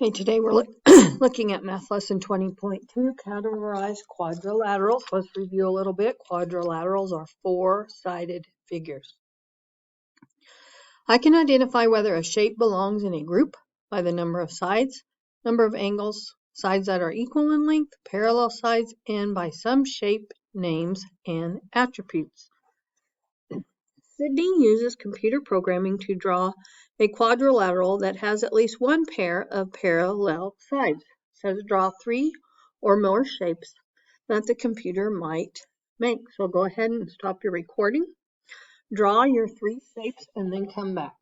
Okay, today we're looking at math lesson 20.2, categorize quadrilaterals. Let's review a little bit. Quadrilaterals are four-sided figures. I can identify whether a shape belongs in a group by the number of sides, number of angles, sides that are equal in length, parallel sides, and by some shape names and attributes. Sydney uses computer programming to draw a quadrilateral that has at least one pair of parallel sides. It says draw 3 or more shapes that the computer might make. So go ahead and stop your recording. Draw your 3 shapes and then come back.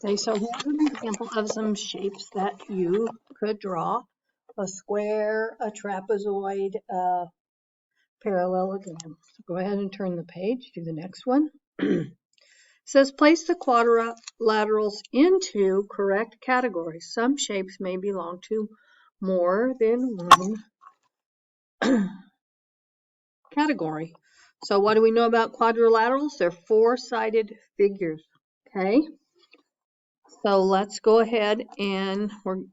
Okay, so here's an example of some shapes that you could draw. A square, a trapezoid, a parallelogram. So go ahead and turn the page to the next one. It says place the quadrilaterals into correct categories. Some shapes may belong to more than one category. So what do we know about quadrilaterals? They're four-sided figures. Okay. So let's go ahead and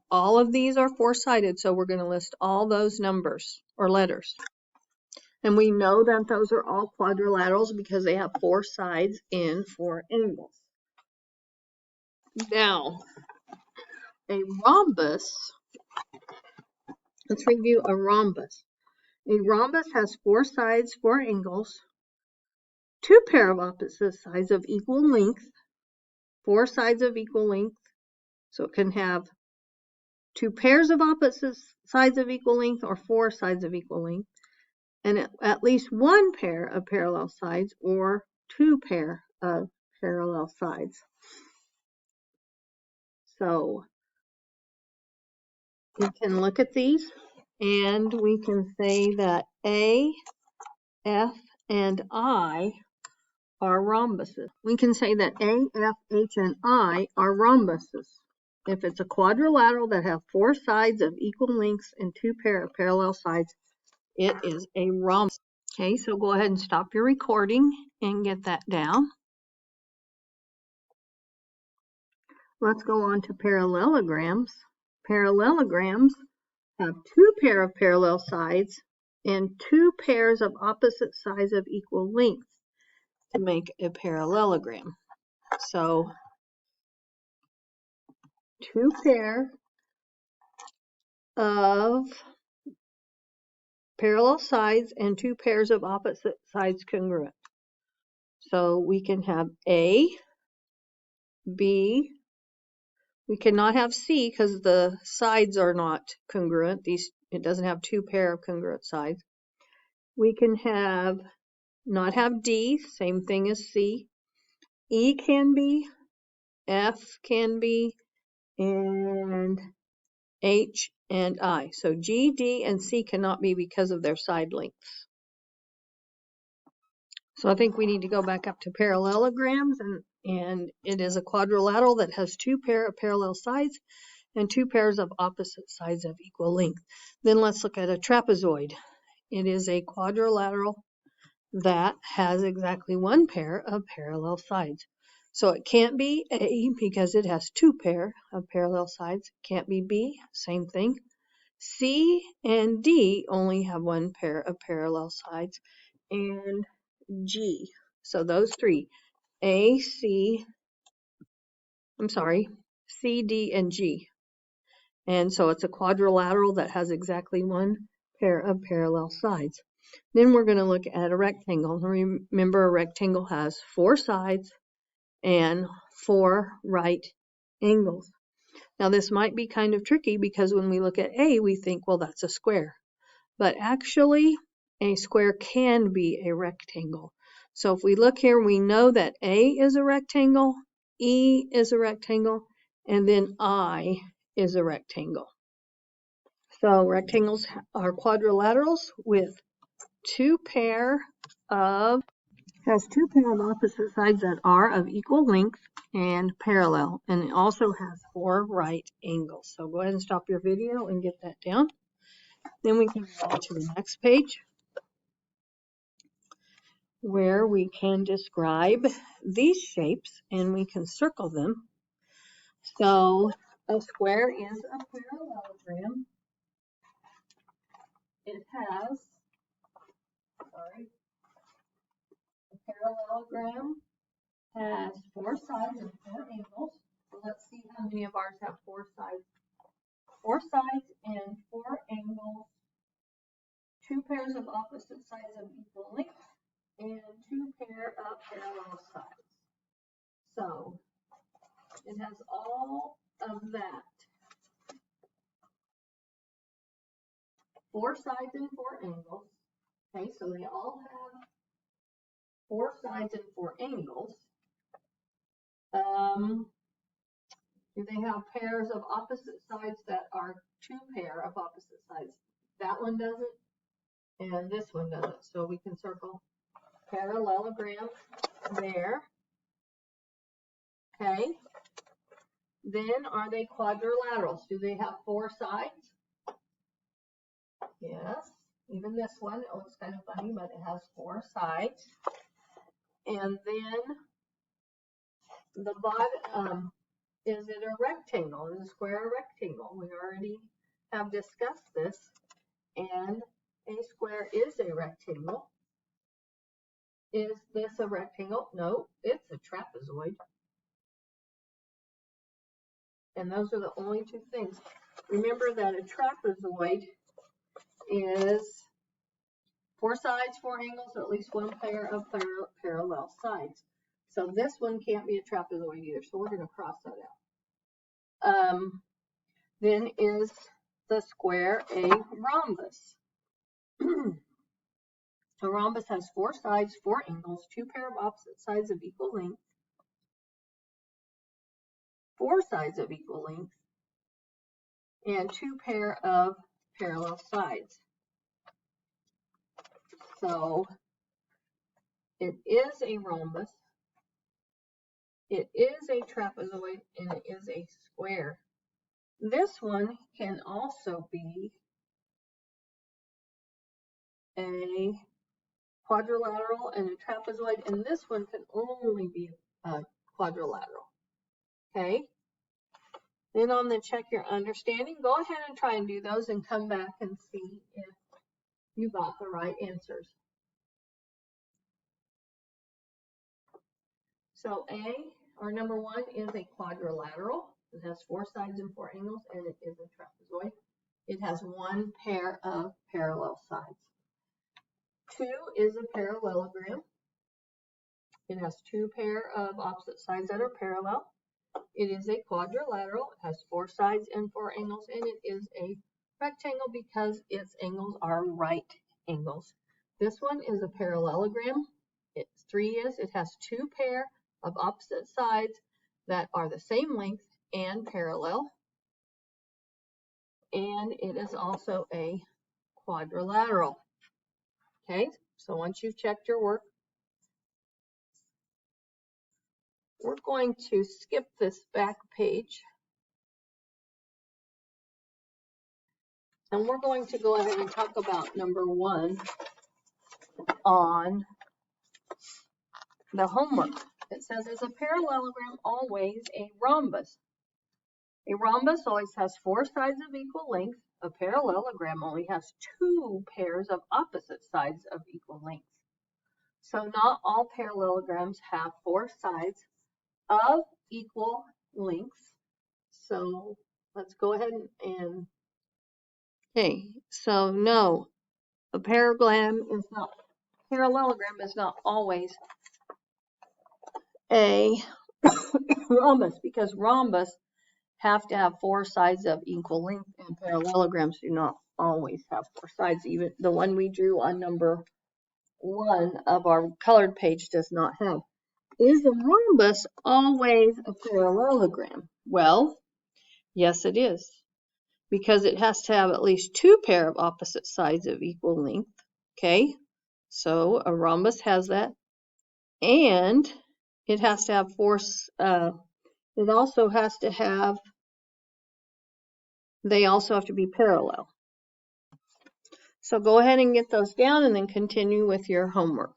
all of these are four-sided, so we're going to list all those numbers or letters. And we know that those are all quadrilaterals because they have 4 sides and 4 angles. Now, a rhombus, let's review a rhombus. A rhombus has 4 sides, 4 angles, 2 pair of opposite sides of equal length, 4 sides of equal length, so it can have 2 pairs of opposite sides of equal length or 4 sides of equal length, and at least 1 pair of parallel sides or 2 pair of parallel sides. So we can look at these and we can say that A, F, and I are rhombuses. We can say that A, F, H, and I are rhombuses. If it's a quadrilateral that have 4 sides of equal lengths and 2 pair of parallel sides, it is a rhombus. Okay, so go ahead and stop your recording and get that down. Let's go on to parallelograms. Parallelograms have 2 pair of parallel sides and 2 pairs of opposite sides of equal length to make a parallelogram. So 2 pair of parallel sides and 2 pairs of opposite sides congruent. So we can have A, B. We cannot have C because the sides are not congruent. It doesn't have 2 pair of congruent sides. We can not have D, same thing as C. E can be, F can be, and H and I. So G, D, and C cannot be because of their side lengths. So I think we need to go back up to parallelograms, and it is a quadrilateral that has 2 pair of parallel sides and 2 pairs of opposite sides of equal length. Then let's look at a trapezoid. It is a quadrilateral that has exactly 1 pair of parallel sides. So it can't be A because it has 2 pair of parallel sides. Can't be B, same thing. C and D only have 1 pair of parallel sides. And G. So those 3, C, D, and G. And so it's a quadrilateral that has exactly 1 pair of parallel sides. Then we're going to look at a rectangle. Remember, a rectangle has 4 sides and 4 right angles. Now this might be kind of tricky because when we look at A, we think, well, that's a square. But actually, a square can be a rectangle. So if we look here, we know that A is a rectangle, E is a rectangle, and then I is a rectangle. So rectangles are quadrilaterals with 2 pair of opposite sides that are of equal length and parallel, and it also has 4 right angles. So go ahead and stop your video and get that down. Then we can go on to the next page. where we can describe these shapes and we can circle them. So a square is a parallelogram. It has, a parallelogram has 4 sides and 4 angles. So let's see how many of ours have 4 sides. 4 sides and 4 angles, 2 pairs of opposite sides of equal length, and 2 pair of parallel sides. So it has all of that. 4 sides and 4 angles. Okay, so they all have 4 sides and 4 angles. Do they have pairs of opposite sides that are 2 pair of opposite sides? That one doesn't, and this one doesn't. So we can circle parallelogram there. Okay. Then are they quadrilaterals? Do they have 4 sides? Yes. Even this one, it looks kind of funny, but it has 4 sides. And then the bottom, is it a rectangle? Is a square a rectangle? We already have discussed this. And a square is a rectangle. Is this a rectangle? No, it's a trapezoid. And those are the only 2 things. Remember that a trapezoid is 4 sides, 4 angles, at least 1 pair of parallel sides. So this one can't be a trapezoid either, so we're going to cross that out. Then is the square a rhombus? A rhombus has 4 sides, 4 angles, 2 pair of opposite sides of equal length, 4 sides of equal length, and 2 pair of parallel sides. So it is a rhombus, it is a trapezoid, and it is a square. This one can also be a quadrilateral and a trapezoid, and this one can only be a quadrilateral. Okay? Then on the check your understanding, go ahead and try and do those and come back and see if you got the right answers. So A, or number 1, is a quadrilateral. It has 4 sides and 4 angles, and it is a trapezoid. It has 1 pair of parallel sides. 2 is a parallelogram. It has 2 pair of opposite sides that are parallel. It is a quadrilateral. It has 4 sides and 4 angles, and it is a rectangle because its angles are right angles. This one is a parallelogram. It's 3 is. It has 2 pair of opposite sides that are the same length and parallel. And it is also a quadrilateral. Okay, so once you've checked your work, we're going to skip this back page. And we're going to go ahead and talk about number 1 on the homework. It says, is a parallelogram always a rhombus? A rhombus always has 4 sides of equal length. A parallelogram only has 2 pairs of opposite sides of equal length. So not all parallelograms have 4 sides of equal length. So let's go ahead and okay, so no, a parallelogram is not always a rhombus, because rhombus have to have 4 sides of equal length, and parallelograms do not always have 4 sides. Even the one we drew on number 1 of our colored page does not have. Is a rhombus always a parallelogram? Well, yes it is, because it has to have at least 2 pair of opposite sides of equal length. Okay, so a rhombus has that, and it has to have 4. It also has to have. They also have to be parallel. So go ahead and get those down and then continue with your homework.